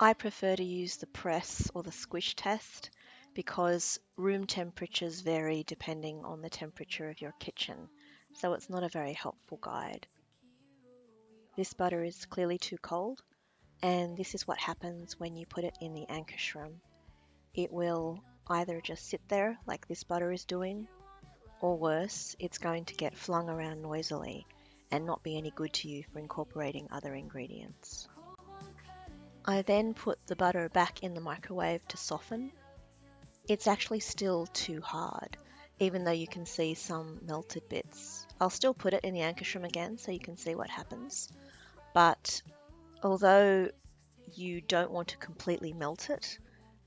I prefer to use the press or the squish test because room temperatures vary depending on the temperature of your kitchen, so it's not a very helpful guide. This butter is clearly too cold, and this is what happens when you put it in the Ankarsrum. It will either just sit there like this butter is doing, or worse, it's going to get flung around noisily and not be any good to you for incorporating other ingredients. I then put the butter back in the microwave to soften. It's actually still too hard, even though you can see some melted bits. I'll still put it in the Ankarsrum again so you can see what happens. But although you don't want to completely melt it,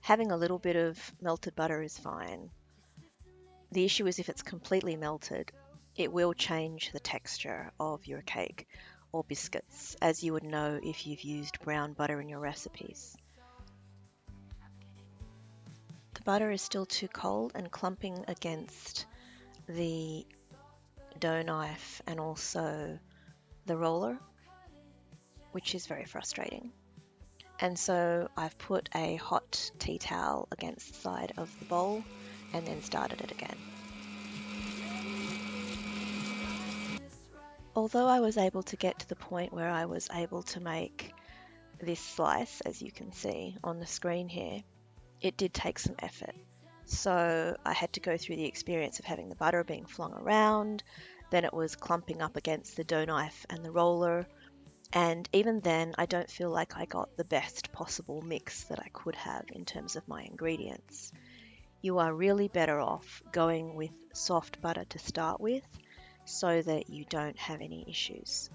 having a little bit of melted butter is fine. The issue is if it's completely melted, it will change the texture of your cake or biscuits, as you would know if you've used brown butter in your recipes. The butter is still too cold and clumping against the dough knife and also the roller, which is very frustrating. And so I've put a hot tea towel against the side of the bowl and then started it again. Although I was able to get to the point where I was able to make this slice, as you can see on the screen here, it did take some effort. So I had to go through the experience of having the butter being flung around, then it was clumping up against the dough knife and the roller, and even then I don't feel like I got the best possible mix that I could have in terms of my ingredients. You are really better off going with soft butter to start with so that you don't have any issues.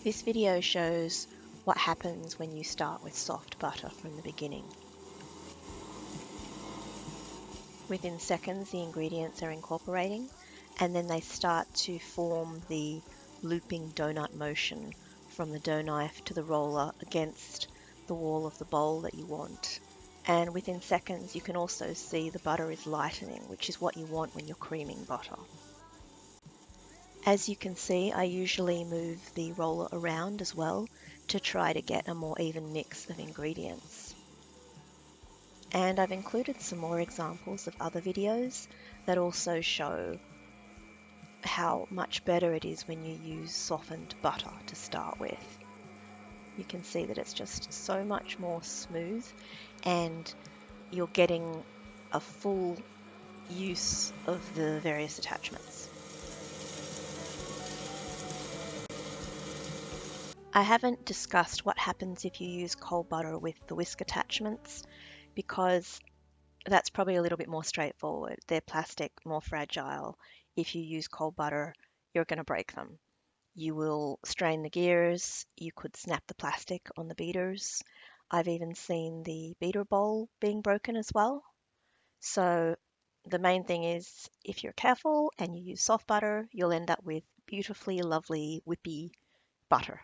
This video shows what happens when you start with soft butter from the beginning. Within seconds, the ingredients are incorporating, and then they start to form the looping donut motion from the dough knife to the roller against the wall of the bowl that you want. And within seconds, you can also see the butter is lightening, which is what you want when you're creaming butter. As you can see, I usually move the roller around as well to try to get a more even mix of ingredients. And I've included some more examples of other videos that also show how much better it is when you use softened butter to start with. You can see that it's just so much more smooth and you're getting a full use of the various attachments. I haven't discussed what happens if you use cold butter with the whisk attachments because that's probably a little bit more straightforward. They're plastic, more fragile. If you use cold butter, you're going to break them. You will strain the gears, you could snap the plastic on the beaters. I've even seen the beater bowl being broken as well. So the main thing is if you're careful and you use soft butter, you'll end up with beautifully lovely whippy butter.